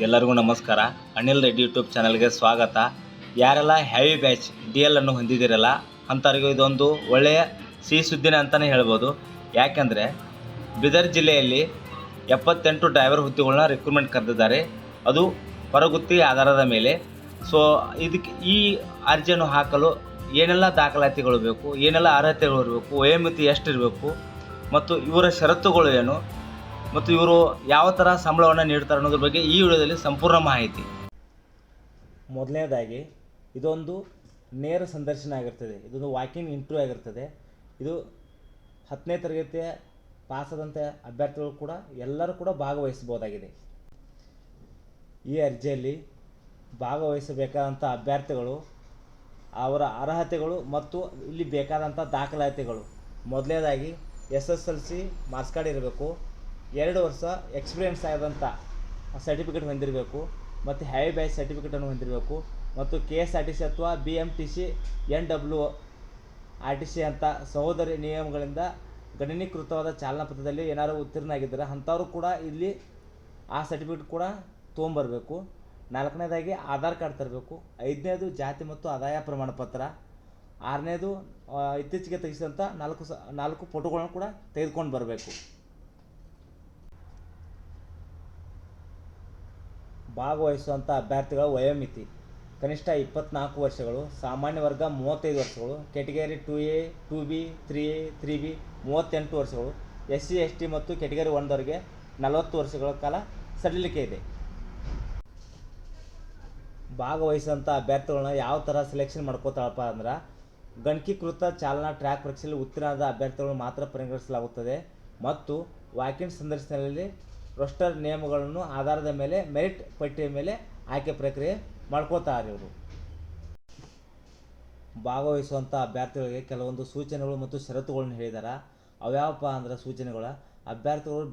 ಎಲ್ಲರಿಗೂ ನಮಸ್ಕಾರ. ಅನಿಲ್ ರೆಡ್ಡಿ ಯೂಟ್ಯೂಬ್ ಚಾನಲ್ಗೆ ಸ್ವಾಗತ. ಯಾರೆಲ್ಲ ಹೆವಿ ಬ್ಯಾಚ್ DL ಅನ್ನು ಹೊಂದಿದ್ದೀರಲ್ಲ ಅಂಥವ್ರಿಗೆ ಇದೊಂದು ಒಳ್ಳೆಯ ಸಿಹಿ ಸುದ್ದಿನ ಅಂತಲೇ ಹೇಳ್ಬೋದು. ಯಾಕೆಂದರೆ ಬೀದರ್ ಜಿಲ್ಲೆಯಲ್ಲಿ 78 ಡ್ರೈವರ್ ಹುದ್ದೆಗಳನ್ನ ರಿಕ್ರೂಟ್ಮೆಂಟ್ ಕರೆದಿದ್ದಾರೆ. ಅದು ಹೊರಗುತ್ತಿಗೆ ಆಧಾರದ ಮೇಲೆ. ಸೊ ಇದಕ್ಕೆ ಈ ಅರ್ಜಿಯನ್ನು ಹಾಕಲು ಏನೆಲ್ಲ ದಾಖಲಾತಿಗಳು ಬೇಕು, ಏನೆಲ್ಲ ಅರ್ಹತೆಗಳು ಇರಬೇಕು, ವಯೋಮಿತಿ ಎಷ್ಟಿರಬೇಕು ಮತ್ತು ಇವರ ಷರತ್ತುಗಳು ಏನು ಮತ್ತು ಇವರು ಯಾವ ಥರ ಸಂಬಳವನ್ನು ನೀಡ್ತಾರೆ ಅನ್ನೋದ್ರ ಬಗ್ಗೆ ಈ ವಿಡಿಯೋದಲ್ಲಿ ಸಂಪೂರ್ಣ ಮಾಹಿತಿ. ಮೊದಲನೇದಾಗಿ ಇದೊಂದು ನೇರ ಸಂದರ್ಶನ ಆಗಿರ್ತದೆ. ಇದೊಂದು ವಾಕಿಂಗ್ ಇಂಟರ್ವ್ಯೂ ಆಗಿರ್ತದೆ. ಇದು 10ನೇ ತರಗತಿಯ ಪಾಸಾದಂಥ ಅಭ್ಯರ್ಥಿಗಳು ಕೂಡ ಎಲ್ಲರೂ ಕೂಡ ಭಾಗವಹಿಸಬಹುದಾಗಿದೆ. ಈ ಅರ್ಜಿಯಲ್ಲಿ ಭಾಗವಹಿಸಬೇಕಾದಂಥ ಅಭ್ಯರ್ಥಿಗಳು, ಅವರ ಅರ್ಹತೆಗಳು ಮತ್ತು ಇಲ್ಲಿ ಬೇಕಾದಂಥ ದಾಖಲಾತಿಗಳು. ಮೊದಲನೇದಾಗಿ SSLC ಮಾರ್ಕ್ಸ್ ಕಾರ್ಡ್ ಇರಬೇಕು, 2 ವರ್ಷ ಎಕ್ಸ್ಪೀರಿಯೆನ್ಸ್ ಆದಂಥ ಸರ್ಟಿಫಿಕೇಟ್ ಹೊಂದಿರಬೇಕು ಮತ್ತು ಹೆವಿ ಬ್ಯಾಚ್ ಸರ್ಟಿಫಿಕೇಟನ್ನು ಹೊಂದಿರಬೇಕು ಮತ್ತು KSRTC ಅಥವಾ BMTC NWRTC ಅಂತ ಸಹೋದರಿ ನಿಯಮಗಳಿಂದ ಗಣನೀಕೃತವಾದ ಚಾಲನಾ ಪತ್ರದಲ್ಲಿ ಏನಾದರೂ ಉತ್ತೀರ್ಣರಾಗಿದ್ದಾರೆ ಅಂಥವರು ಕೂಡ ಇಲ್ಲಿ ಆ ಸರ್ಟಿಫಿಕೇಟ್ ಕೂಡ ತೊಗೊಂಬರಬೇಕು. 4ನೇದಾಗಿ ಆಧಾರ್ ಕಾರ್ಡ್ ತರಬೇಕು. 5ನೇದು ಜಾತಿ ಮತ್ತು ಆದಾಯ ಪ್ರಮಾಣ ಪತ್ರ. 6ನೇದು ಇತ್ತೀಚೆಗೆ ತೆಗೆಸಿದಂಥ 4 ಫೋಟೋಗಳನ್ನು ಕೂಡ ತೆಗೆದುಕೊಂಡು ಬರಬೇಕು. ಭಾಗವಹಿಸುವಂಥ ಅಭ್ಯರ್ಥಿಗಳ ವಯೋಮಿತಿ ಕನಿಷ್ಠ 24 ವರ್ಷಗಳು, ಸಾಮಾನ್ಯ ವರ್ಗ 35 ವರ್ಷಗಳು, category 2A 2B 3A 3B 38 ವರ್ಷಗಳು, SC ST ಮತ್ತು ಕೆಟಗರಿ 1ದವರಿಗೆ 40 ವರ್ಷಗಳ ಕಾಲ ಸಡಿಲಿಕೆ ಇದೆ. ಭಾಗವಹಿಸುವಂಥ ಅಭ್ಯರ್ಥಿಗಳನ್ನ ಯಾವ ಥರ ಸೆಲೆಕ್ಷನ್ ಮಾಡ್ಕೋತಾಳಪ್ಪ ಅಂದ್ರೆ, ಗಣಕೀಕೃತ ಚಾಲನಾ ಟ್ರ್ಯಾಕ್ ಪರೀಕ್ಷೆಯಲ್ಲಿ ಉತ್ತೀರ್ಣರಾದ ಅಭ್ಯರ್ಥಿಗಳು ಮಾತ್ರ ಪರಿಗಣಿಸಲಾಗುತ್ತದೆ ಮತ್ತು ವಾಕಿಂಗ್ ಸಂದರ್ಶನದಲ್ಲಿ ರೋಸ್ಟರ್ ನಿಯಮಗಳನ್ನು ಆಧಾರದ ಮೇಲೆ ಮೆರಿಟ್ ಪಟ್ಟಿಯ ಮೇಲೆ ಆಯ್ಕೆ ಪ್ರಕ್ರಿಯೆ ಮಾಡ್ಕೋತಾರೆ. ಇವರು ಭಾಗವಹಿಸುವಂಥ ಅಭ್ಯರ್ಥಿಗಳಿಗೆ ಕೆಲವೊಂದು ಸೂಚನೆಗಳು ಮತ್ತು ಷರತ್ತುಗಳನ್ನು ಹೇಳಿದ್ದಾರೆ. ಅವ್ಯಾವಪ್ಪ ಅಂದ್ರೆ ಸೂಚನೆಗಳ ಅಭ್ಯರ್ಥಿಗಳು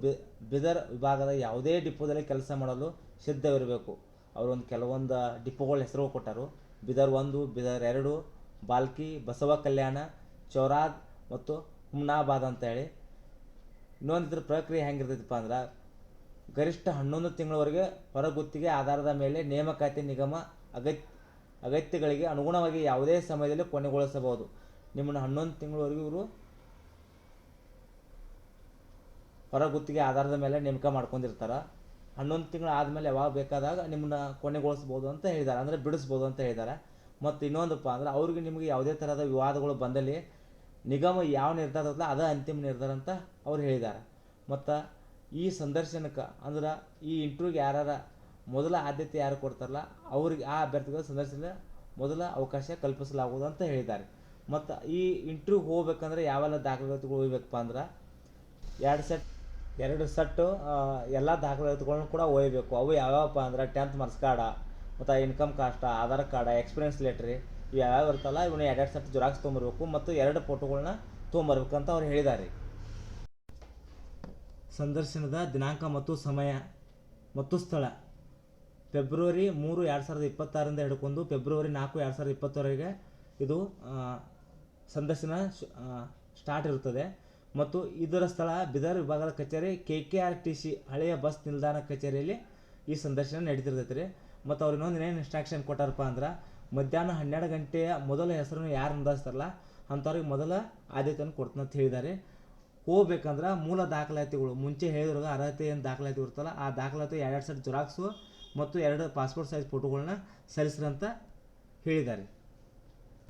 ಬೀದರ್ ವಿಭಾಗದ ಯಾವುದೇ ಡಿಪೋದಲ್ಲಿ ಕೆಲಸ ಮಾಡಲು ಸಿದ್ಧವಿರಬೇಕು. ಅವರೊಂದು ಕೆಲವೊಂದು ಡಿಪೋಗಳ ಹೆಸರು ಕೊಟ್ಟರು. ಬೀದರ್ 1, ಬೀದರ್ 2, ಬಾಲ್ಕಿ, ಬಸವ ಕಲ್ಯಾಣ, ಚೌರಾದ್ ಮತ್ತು ಹುಮ್ನಾಬಾದ್ ಅಂತೇಳಿ. ಇನ್ನೊಂದಿದ್ರ ಪ್ರಕ್ರಿಯೆ ಹೆಂಗಿರ್ತೈತಪ್ಪ ಅಂದ್ರೆ, ಗರಿಷ್ಠ 11 ತಿಂಗಳವರೆಗೆ ಹೊರಗುತ್ತಿಗೆ ಆಧಾರದ ಮೇಲೆ ನೇಮಕಾತಿ ನಿಗಮ ಅಗತ್ಯಗಳಿಗೆ ಅನುಗುಣವಾಗಿ ಯಾವುದೇ ಸಮಯದಲ್ಲಿ ಕೊನೆಗೊಳಿಸಬಹುದು. ನಿಮ್ಮನ್ನು 11 ತಿಂಗಳವರೆಗೂ ಇವರು ಹೊರಗುತ್ತಿಗೆ ಆಧಾರದ ಮೇಲೆ ನೇಮಕ ಮಾಡ್ಕೊಂಡಿರ್ತಾರೆ. 11 ತಿಂಗಳು ಆದಮೇಲೆ ಯಾವಾಗ ಬೇಕಾದಾಗ ನಿಮ್ಮನ್ನ ಕೊನೆಗೊಳಿಸ್ಬೋದು ಅಂತ ಹೇಳಿದ್ದಾರೆ, ಅಂದರೆ ಬಿಡಿಸ್ಬೋದು ಅಂತ ಹೇಳಿದ್ದಾರೆ. ಮತ್ತು ಇನ್ನೊಂದಪ್ಪ ಅಂದ್ರೆ, ಅವ್ರಿಗೆ ನಿಮಗೆ ಯಾವುದೇ ಥರದ ವಿವಾದಗಳು ಬಂದಲ್ಲಿ ನಿಗಮ ಯಾವ ನಿರ್ಧಾರ ತಗೊಳ್ತಲ್ಲ ಅದೇ ಅಂತಿಮ ನಿರ್ಧಾರ ಅಂತ ಅವ್ರು ಹೇಳಿದ್ದಾರೆ. ಮತ್ತು ಈ ಸಂದರ್ಶನಕ್ಕೆ ಅಂದ್ರೆ ಈ ಇಂಟರ್ವ್ಯೂಗೆ ಯಾರು ಮೊದಲ ಆದ್ಯತೆ ಯಾರು ಕೊಡ್ತಾರಲ್ಲ ಅವ್ರಿಗೆ ಆ ಅಭ್ಯರ್ಥಿಗಳ ಸಂದರ್ಶನ ಮೊದಲ ಅವಕಾಶ ಕಲ್ಪಿಸಲಾಗುವುದು ಅಂತ ಹೇಳಿದ್ದಾರೆ. ಮತ್ತು ಈ ಇಂಟರ್ವ್ಯೂಗೆ ಹೋಗ್ಬೇಕಂದ್ರೆ ಯಾವೆಲ್ಲ ದಾಖಲಾತಿಗಳು ಒಯ್ಯಬೇಕಪ್ಪ ಅಂದ್ರೆ, 2 ಸೆಟ್ಟು ಎಲ್ಲ ದಾಖಲಾತಿಗಳನ್ನ ಕೂಡ ಒಯ್ಯಬೇಕು. ಅವು ಯಾವ್ಯಾವಪ್ಪ ಅಂದ್ರೆ 10th ಮಾರ್ಕ್ಸ್ ಕಾರ್ಡ ಮತ್ತು income caste, Aadhaar card, experience letter, ಇವು ಯಾವ್ಯಾವ ಇರ್ತಲ್ಲ ಇವನ್ನ 2 ಸೆಟ್ ಜೆರಾಕ್ಸ್ ತೊಗೊಂಬರ್ಬೇಕು ಮತ್ತು 2 ಫೋಟೋಗಳನ್ನ ತೊಗೊಂಬರ್ಬೇಕಂತ ಅವ್ರು ಹೇಳಿದ್ದಾರೆ. ಸಂದರ್ಶನದ ದಿನಾಂಕ ಮತ್ತು ಸಮಯ ಮತ್ತು ಸ್ಥಳ ಫೆಬ್ರವರಿ 3, 2026 ಹಿಡ್ಕೊಂಡು ಫೆಬ್ರವರಿ 4, 2020ವರೆಗೆ ಇದು ಸಂದರ್ಶನ ಸ್ಟಾರ್ಟ್ ಇರುತ್ತದೆ. ಮತ್ತು ಇದರ ಸ್ಥಳ ಬೀದರ್ ವಿಭಾಗದ ಕಚೇರಿ KKRTC ಹಳೆಯ ಬಸ್ ನಿಲ್ದಾಣ ಕಚೇರಿಯಲ್ಲಿ ಈ ಸಂದರ್ಶನ ನಡೀತಿರ್ತೈತೆ ರೀ. ಮತ್ತು ಅವ್ರು ಇನ್ನೊಂದು ಏನು ಇನ್ಸ್ಟ್ರಕ್ಷನ್ ಕೊಟ್ಟಾರಪ್ಪ ಅಂದ್ರೆ, ಮಧ್ಯಾಹ್ನ 12 ಗಂಟೆಯ ಮೊದಲ ಹೆಸರನ್ನು ಯಾರು ನೋಂದಾಯಿಸ್ತಾರಲ್ಲ ಅಂಥವ್ರಿಗೆ ಮೊದಲ ಆದ್ಯತೆಯನ್ನು ಕೊಡ್ತೀನಿ ಅಂತ ಹೇಳಿದ್ದಾರೆ. ಹೋಗ್ಬೇಕಂದ್ರೆ ಮೂಲ ದಾಖಲಾತಿಗಳು ಮುಂಚೆ ಹೇಳಿದ್ರಾಗ ಅರ್ಹತೆ ಏನು ದಾಖಲಾತಿ ಇರ್ತಲ್ಲ ಆ ದಾಖಲಾತಿ 2 ಸೆಟ್ ಜೆರಾಕ್ಸು ಮತ್ತು 2 ಪಾಸ್ಪೋರ್ಟ್ ಸೈಜ್ ಫೋಟೋಗಳನ್ನ ಸಲ್ಲಿಸ್ರಂತ ಹೇಳಿದ್ದಾರೆ.